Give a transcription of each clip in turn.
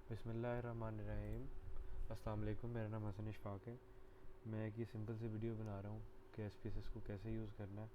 बिस्मिल्लाहिर्रहमानिर्रहीम। अस्सलाम वालेकुम। मेरा नाम हसन इशफाक है। मैं एक ये सिंपल सी वीडियो बना रहा हूँ कि एसपीएसएस को कैसे यूज़ करना है।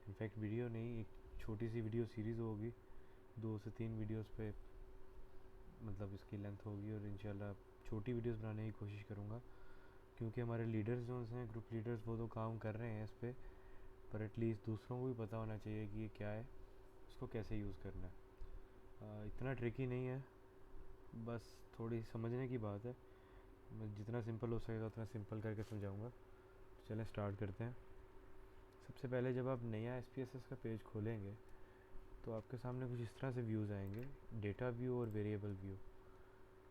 इनफैक्ट वीडियो नहीं, एक छोटी सी वीडियो सीरीज़ होगी, 2 से 3 वीडियोस पे मतलब इसकी लेंथ होगी, और इंशाल्लाह छोटी वीडियोस बनाने की कोशिश करूँगा, क्योंकि हमारे लीडर्स जो हैं, ग्रुप लीडर्स, वो तो काम कर रहे हैं इस पर, पर एटलीस्ट दूसरों को भी पता होना चाहिए कि ये क्या है, उसको कैसे यूज़ करना है। इतना ट्रिकी नहीं है, बस थोड़ी समझने की बात है। मैं जितना सिंपल हो सकेगा उतना सिंपल करके समझाऊंगा। तो चलें स्टार्ट करते हैं। सबसे पहले जब आप नया एसपीएसएस का पेज खोलेंगे तो आपके सामने कुछ इस तरह से व्यूज़ आएंगे, डेटा व्यू और वेरिएबल व्यू।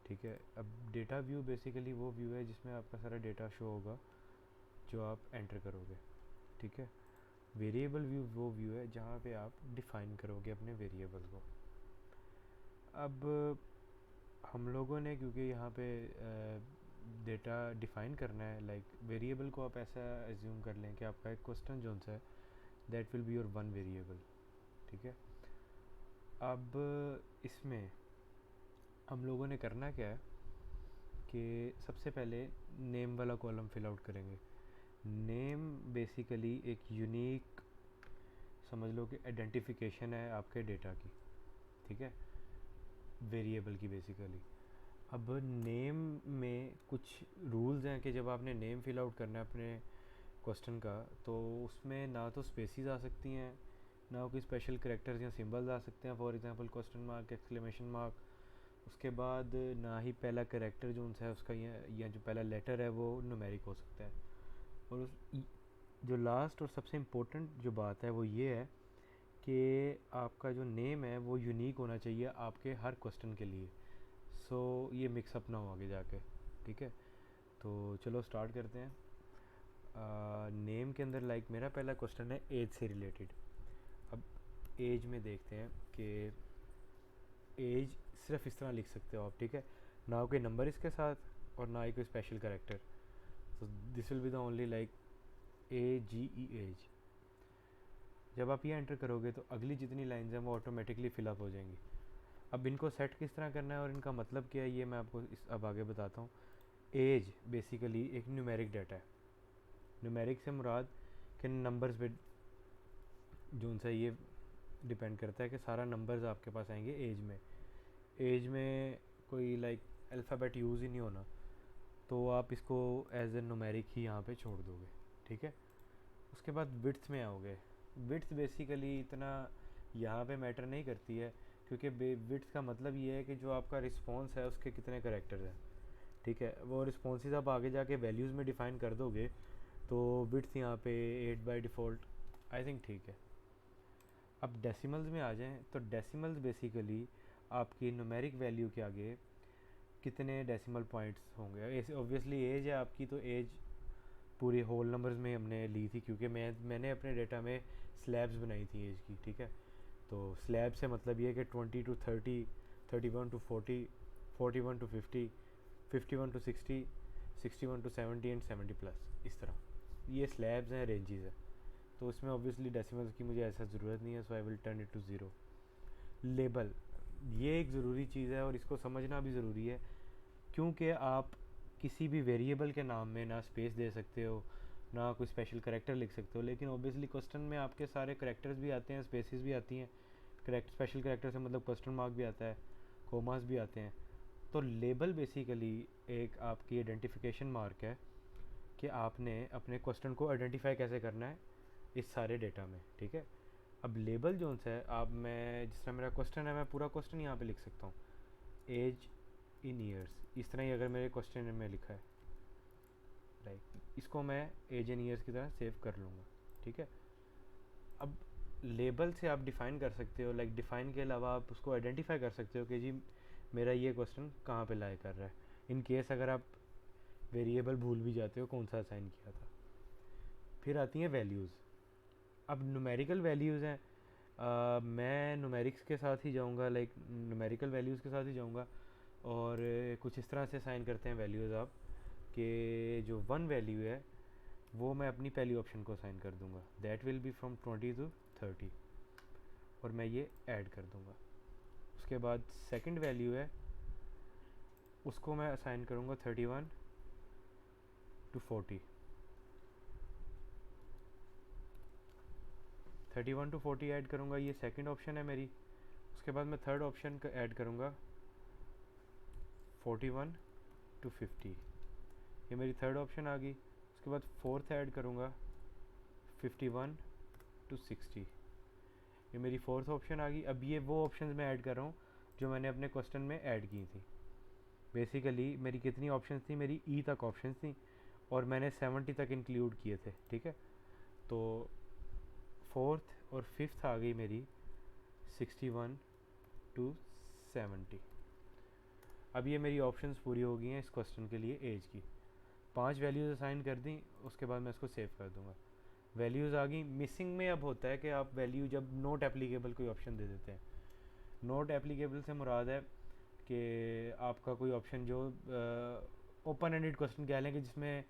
ठीक है, अब डेटा व्यू बेसिकली वो व्यू है जिसमें आपका सारा डेटा शो होगा जो आप एंटर करोगे। ठीक है, वेरिएबल व्यू वो व्यू है जहाँ पे आप डिफ़ाइन करोगे अपने वेरिएबल को। अब हम लोगों ने, क्योंकि यहाँ पे डेटा डिफ़ाइन करना है, लाइक वेरिएबल को आप ऐसा एज्यूम कर लें कि आपका एक क्वेश्चन जो है that will be your one variable. ठीक है, अब इसमें हम लोगों ने करना क्या है कि सबसे पहले नेम वाला कॉलम फिल आउट करेंगे। नेम बेसिकली एक यूनिक, समझ लो कि आइडेंटिफिकेशन है आपके डेटा की। ठीक है, वेरिएबल की बेसिकली। अब नेम में कुछ रूल्स हैं कि जब आपने नेम फिल आउट करना है अपने क्वेश्चन का, तो उसमें ना तो स्पेसिस आ सकती हैं, ना कोई स्पेशल करेक्टर्स या सिंबल्स आ सकते हैं, for example question mark, exclamation mark. उसके बाद ना ही पहला करेक्टर जो है उसका या जो पहला लेटर है वो न्यूमेरिक हो सकता है। और जो लास्ट और सबसे इम्पोर्टेंट जो बात है वो ये है कि आपका जो नेम है वो यूनिक होना चाहिए आपके हर क्वेश्चन के लिए, सो ये मिक्सअप ना हो आगे जाके। ठीक है, तो चलो स्टार्ट करते हैं। नेम के अंदर लाइक मेरा पहला क्वेश्चन है एज से रिलेटेड। अब एज में देखते हैं कि एज सिर्फ इस तरह लिख सकते हो आप। ठीक है, ना कोई नंबर इसके साथ और ना ही कोई स्पेशल करेक्टर, तो this will be the only like AGE age. जब आप ये एंटर करोगे तो अगली जितनी लाइन्स हैं वो ऑटोमेटिकली फिलअप हो जाएंगी। अब इनको सेट किस तरह करना है और इनका मतलब क्या है ये मैं आपको अब आगे बताता हूँ। एज बेसिकली एक न्यूमेरिक डाटा है। न्यूमेरिक से मुराद कि नंबर्स पे जो उनसे ये डिपेंड करता है कि सारा नंबर्स आपके पास आएंगे एज में। एज में कोई लाइक अल्फ़ाबेट यूज़ ही नहीं होना, तो आप इसको एज ए न्यूमेरिक ही यहाँ पे छोड़ दोगे। ठीक है, उसके बाद विड्थ में आओगे। विड्थ बेसिकली इतना यहाँ पे मैटर नहीं करती है, क्योंकि विड्थ का मतलब ये है कि जो आपका रिस्पॉन्स है उसके कितने करेक्टर्स हैं। ठीक है, वो रिस्पॉन्सेज आप आगे जाके वैल्यूज़ में डिफ़ाइन कर दोगे, तो विड्थ यहाँ पे 8 बाई डिफ़ॉल्ट आई थिंक ठीक है। अब डेसिमल्स में आ जाएं तो डेसिमल्स बेसिकली आपकी न्यूमेरिक वैल्यू के आगे कितने डेसिमल पॉइंट्स होंगे। ऐसे ऑब्वियसली एज है आपकी, तो एज पूरी होल नंबर्स में हमने ली थी, क्योंकि मैंने अपने डेटा में स्लैब्स बनाई थी एज की। ठीक है, तो स्लैब से मतलब ये है कि 20 to 30, 31 to 40, 41 to 50, 51 to 60, 61 to 70 and 70+, इस तरह ये स्लैब्स हैं, रेंजेस हैं। तो इसमें ऑब्वियसली डेसिमल्स की मुझे ऐसा ज़रूरत नहीं है, so I will turn it to zero. Label, ये एक ज़रूरी चीज़ है और इसको समझना भी ज़रूरी है, क्योंकि आप किसी भी वेरिएबल के नाम में ना स्पेस दे सकते हो, ना कोई स्पेशल करेक्टर लिख सकते हो, लेकिन ऑब्वियसली क्वेश्चन में आपके सारे करेक्टर्स भी आते हैं, स्पेसिस भी आती हैं। स्पेशल करेक्टर से मतलब क्वेश्चन मार्क भी आता है, कोमास भी आते हैं। तो लेबल बेसिकली एक आपकी आइडेंटिफिकेशन मार्क है कि आपने अपने क्वेश्चन को आइडेंटिफाई कैसे करना है इस सारे डेटा में। ठीक है, अब लेबल जो है आप, मैं जिस तरह मेरा क्वेश्चन है मैं पूरा क्वेश्चन यहाँ पे लिख सकता हूँ, एज इन ईयर्स, इस तरह ही अगर मेरे क्वेश्चन में लिखा है लाइक, इसको मैं एज इन ईयर्स की तरह सेव कर लूँगा। ठीक है, अब लेबल से आप डिफ़ाइन कर सकते हो, लाइक डिफ़ाइन के अलावा आप उसको आइडेंटिफाई कर सकते हो कि जी मेरा ये क्वेश्चन कहाँ पे लाई कर रहा है, इन केस अगर आप वेरिएबल भूल भी जाते हो कौन सा असाइन किया था। फिर आती हैं वैल्यूज़। अब न्यूमेरिकल वैल्यूज़ हैं, मैं न्यूमेरिक्स के साथ ही जाऊंगा, लाइक न्यूमेरिकल वैल्यूज़ के साथ ही जाऊंगा, और कुछ इस तरह से साइन करते हैं वैल्यूज़ आप कि जो वन वैल्यू है वो मैं अपनी पहली ऑप्शन को साइन कर दूंगा, that will B from 20 to 30, और मैं ये ऐड कर दूंगा। उसके बाद सेकंड वैल्यू है उसको मैं असाइन करूँगा 31 to 40। 31 to 40 ऐड करूँगा, ये सेकंड ऑप्शन है मेरी। उसके बाद मैं थर्ड ऑप्शन का ऐड करूँगा 41 to 50, ये मेरी थर्ड ऑप्शन आ गई। उसके बाद फोर्थ ऐड करूँगा 51 to 60, ये मेरी फोर्थ ऑप्शन आ गई। अब ये वो ऑप्शन मैं ऐड कर रहा हूँ जो मैंने अपने क्वेश्चन में ऐड की थी। बेसिकली मेरी कितनी ऑप्शन थी, मेरी ई तक ऑप्शन थी और मैंने 70 तक इंक्लूड किए थे, ठीक है। तो फोर्थ और फिफ्थ आ गई मेरी 61 to 70। अब ये मेरी ऑप्शंस पूरी हो गई हैं इस क्वेश्चन के लिए एज की। 5 वैल्यूज़ असाइन कर दी, उसके बाद मैं इसको सेव कर दूंगा। वैल्यूज़ आ गई। मिसिंग में अब होता है कि आप वैल्यू जब नॉट एप्लीकेबल कोई ऑप्शन दे देते हैं। नॉट एप्लीकेबल से मुराद है कि आपका कोई ऑप्शन जो ओपन एंडेड क्वेश्चन कह लें कि जिसमें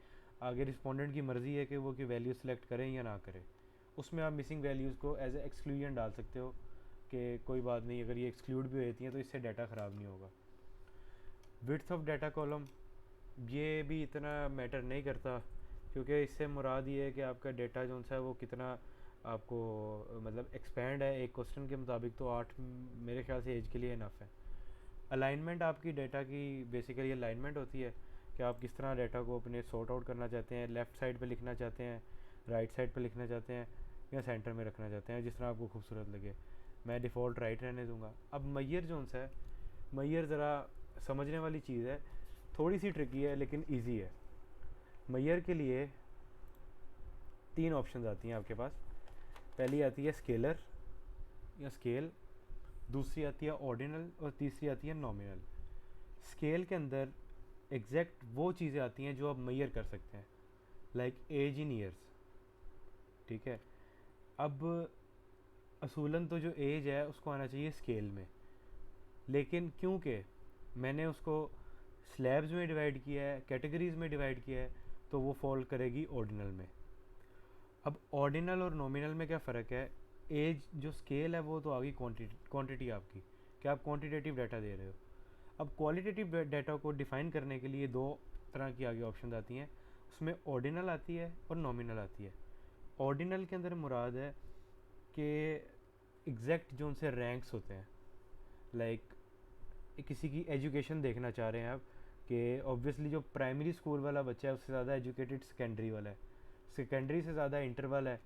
आगे रिस्पोंडेंट की मर्ज़ी है कि वो कि वैल्यू सेलेक्ट करें या ना करें, उसमें आप मिसिंग वैल्यूज़ को एज ए एक्सक्लूजन डाल सकते हो कि कोई बात नहीं, अगर ये एक्सक्लूड भी होती हैं तो इससे डाटा ख़राब नहीं होगा। विड्थ ऑफ डाटा कॉलम, ये भी इतना मैटर नहीं करता क्योंकि इससे मुराद ये है कि आपका डेटा जो सा है वो कितना आपको मतलब एक्सपेंड है। एक क्वेश्चन के मुताबिक तो 8 मेरे ख्याल से एज के लिए इनफ है। अलाइनमेंट आपकी डेटा की बेसिकली अलाइनमेंट होती है कि आप किस तरह डेटा को अपने सॉर्ट आउट करना चाहते हैं, लेफ़्ट साइड पे लिखना चाहते हैं, राइट साइड पे लिखना चाहते हैं या सेंटर में रखना चाहते हैं, जिस तरह आपको खूबसूरत लगे। मैं डिफ़ॉल्ट राइट रहने दूंगा। अब मैयर जो सा है, मैयर ज़रा समझने वाली चीज़ है, थोड़ी सी ट्रिकी है लेकिन ईजी है। मैयर के लिए 3 ऑप्शन आती हैं आपके पास। पहली आती है स्केलर या स्केल, दूसरी आती है ऑर्डिनल और तीसरी आती है नॉमिनल। स्केल के अंदर एग्जैक्ट वो चीज़ें आती हैं जो आप मैयर कर सकते हैं, लाइक एज इन ईयर्स, ठीक है। अब असूलन तो जो एज है उसको आना चाहिए स्केल में, लेकिन क्योंकि मैंने उसको स्लैब्स में डिवाइड किया है, कैटेगरीज़ में डिवाइड किया है, तो वो फॉल करेगी ऑर्डिनल में। अब ऑर्डिनल और नॉमिनल में क्या फ़र्क है? एज जो स्केल है वो तो आ गई क्वांटिटी आपकी, कि आप क्वांटिटेटिव डाटा दे रहे हो। अब क्वालिटेटिव डाटा को डिफ़ाइन करने के लिए 2 तरह की आगे ऑप्शन आती हैं, उसमें ऑर्डिनल आती है और नॉमिनल आती है। ऑर्डिनल के अंदर मुराद है कि एग्जैक्ट जो उनसे रैंक्स होते हैं, लाइक किसी की एजुकेशन देखना चाह रहे हैं आप कि ऑब्वियसली जो प्राइमरी स्कूल वाला बच्चा है उससे ज़्यादा एजुकेटेड सेकेंडरी वाला है, सेकेंडरी से ज़्यादा इंटर वाला है,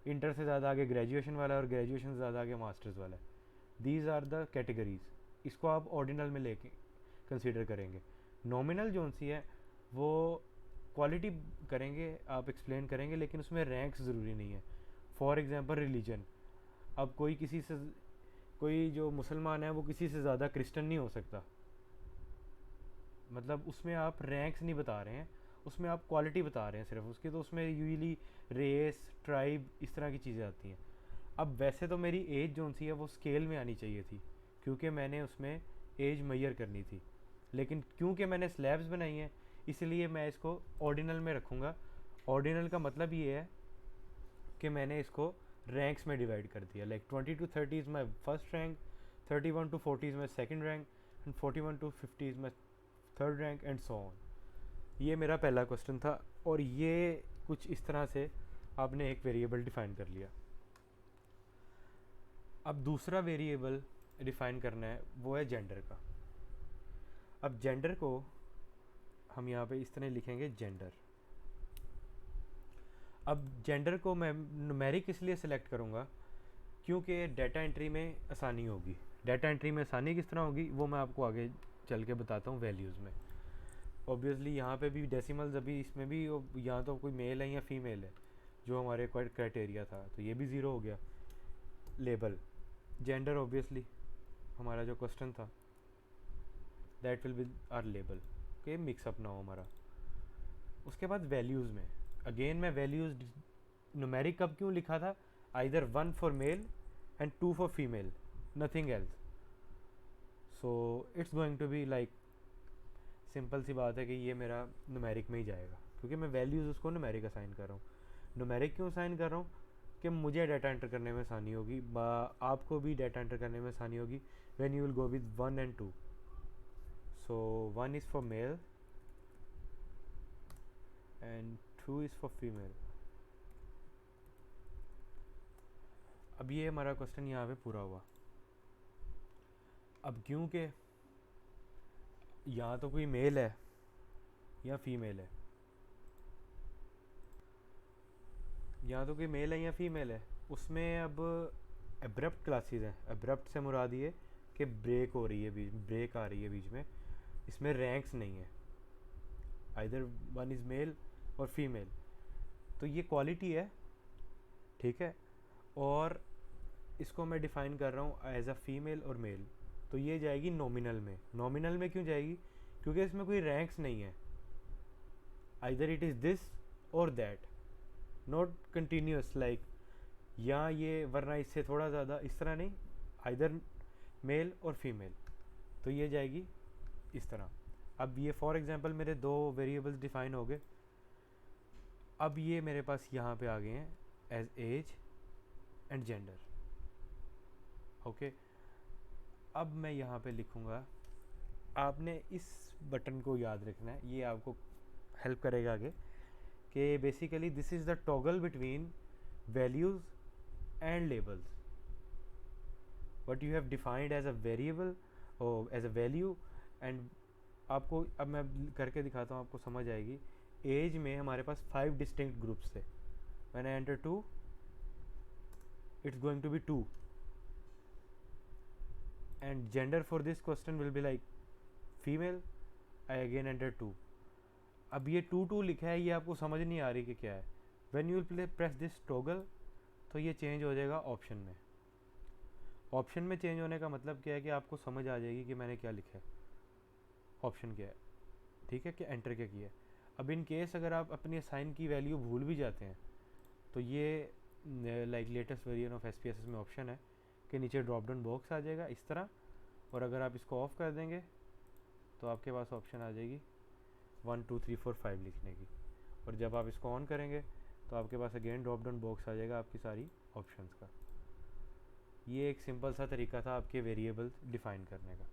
इंटर से ज़्यादा आगे ग्रेजुएशन वाला है और ग्रेजुएशन से ज़्यादा आगे मास्टर्स वाला है। दीज आर द कैटेगरीज, इसको आप ऑर्डिनल में लेके कंसीडर करेंगे। नॉमिनल जो सी है वो क्वालिटी करेंगे, आप एक्सप्लेन करेंगे, लेकिन उसमें रैंक्स ज़रूरी नहीं है। फॉर एग्ज़ाम्पल रिलीजन, अब कोई जो मुसलमान है वो किसी से ज़्यादा क्रिश्चियन नहीं हो सकता, मतलब उसमें आप रैंक्स नहीं बता रहे हैं, उसमें आप क्वालिटी बता रहे हैं सिर्फ उसकी। तो उसमें यूजली रेस, ट्राइब, इस तरह की चीज़ें आती हैं। अब वैसे तो मेरी एज जो सी है वो स्केल में आनी चाहिए थी क्योंकि मैंने उसमें एज मैयर करनी थी, लेकिन क्योंकि मैंने स्लैब्स बनाई हैं इसलिए मैं इसको ऑर्डिनल में रखूँगा। ऑर्डिनल का मतलब ये है कि मैंने इसको रैंक्स में डिवाइड कर दिया, like 20 to 30 is my first rank, 31 to 40 is my second rank and 41 to 50 is my third rank and so on. ये मेरा पहला क्वेश्चन था और ये कुछ इस तरह से आपने एक वेरिएबल डिफ़ाइन कर लिया। अब दूसरा वेरिएबल डिफ़ाइन करना है वो है जेंडर का। अब जेंडर को हम यहाँ पे इस तरह लिखेंगे जेंडर। अब जेंडर को मैं न्यूमेरिक इसलिए सेलेक्ट करूँगा क्योंकि डाटा एंट्री में आसानी होगी। डाटा एंट्री में आसानी किस तरह होगी वो मैं आपको आगे चल के बताता हूँ वैल्यूज़ में। ऑब्वियसली यहाँ पे भी डेसिमल्स, अभी इसमें भी यहाँ तो कोई मेल है या फीमेल है जो हमारे क्राइटेरिया था, तो ये भी ज़ीरो हो गया। लेबल जेंडर ऑब्वियसली हमारा जो क्वेश्चन था that will be our label के मिक्सअप ना हो हमारा। उसके बाद वैल्यूज़ में अगेन मैं वैल्यूज़ न्यूमेरिक कब क्यों लिखा था, either 1 for male and 2 for female, nothing else. So it's going to be like simple सी बात है कि ये मेरा न्यूमेरिक में ही जाएगा क्योंकि मैं वैल्यूज़ उसको न्यूमेरिक असाइन कर रहा हूँ। न्यूमेरिक क्यों असाइन कर रहा हूँ कि मुझे डाटा एंटर करने में आसानी होगी, आपको भी डाटा एंटर करने में आसानी होगी when you will go with 1 and 2। So 1 is for male and 2 is for female. अब ये हमारा क्वेश्चन यहाँ पे पूरा हुआ. अब क्योंकि यहाँ तो कोई मेल है या फीमेल है, यहाँ तो कोई मेल है या फीमेल है, उसमें अब एब्रप्ट क्लासेस हैं. एब्रप्ट से मुराद ये कि ब्रेक हो रही है, ब्रेक आ रही है बीच में. इसमें रैंक्स नहीं है, आइदर वन इज़ मेल और फीमेल. तो ये क्वालिटी है, ठीक है. और इसको मैं डिफ़ाइन कर रहा हूँ एज अ फीमेल और मेल. तो ये जाएगी नॉमिनल में. नॉमिनल में क्यों जाएगी? क्योंकि इसमें कोई रैंक्स नहीं है. आइदर इट इज़ दिस और दैट, नॉट कंटिन्यूस लाइक या ये वरना इससे थोड़ा ज़्यादा, इस तरह नहीं. आइदर मेल और फीमेल. तो ये जाएगी इस तरह. अब ये फॉर एग्जांपल मेरे दो वेरिएबल्स डिफाइन हो गए. अब ये मेरे पास यहाँ पे आ गए हैं age age and gender. Okay. अब मैं यहाँ पे लिखूँगा, आपने इस बटन को याद रखना है, ये आपको हेल्प करेगा आगे, कि basically this is the toggle between values and labels. what you have defined as a variable or as a value. and आपको अब मैं करके दिखाता हूँ, आपको समझ आएगी. एज में हमारे पास 5 डिस्टिंक्ट ग्रुप्स थे. when I enter 2 it's going to be 2 and gender for this question will be like female. I again enter 2. अब ये 2 लिखा है, ये आपको समझ नहीं आ रही कि क्या है. when you will press this toggle तो ये चेंज हो जाएगा ऑप्शन में. ऑप्शन में चेंज होने का मतलब क्या है कि आपको समझ आ जाएगी कि मैंने क्या लिखा है, ऑप्शन क्या है, ठीक है, कि एंटर क्या किया है. अब इन केस अगर आप अपनी असाइन की वैल्यू भूल भी जाते हैं तो ये like latest variant of SPSS में ऑप्शन है कि नीचे ड्रॉप डाउन बॉक्स आ जाएगा इस तरह. और अगर आप इसको ऑफ़ कर देंगे तो आपके पास ऑप्शन आ जाएगी 1 2 3 4 5 लिखने की. और जब आप इसको ऑन करेंगे तो आपके पास अगेन ड्रॉप डाउन बॉक्स आ जाएगा आपकी सारी ऑप्शंस का. ये एक सिंपल सा तरीका था आपके वेरिएबल डिफ़ाइन करने का.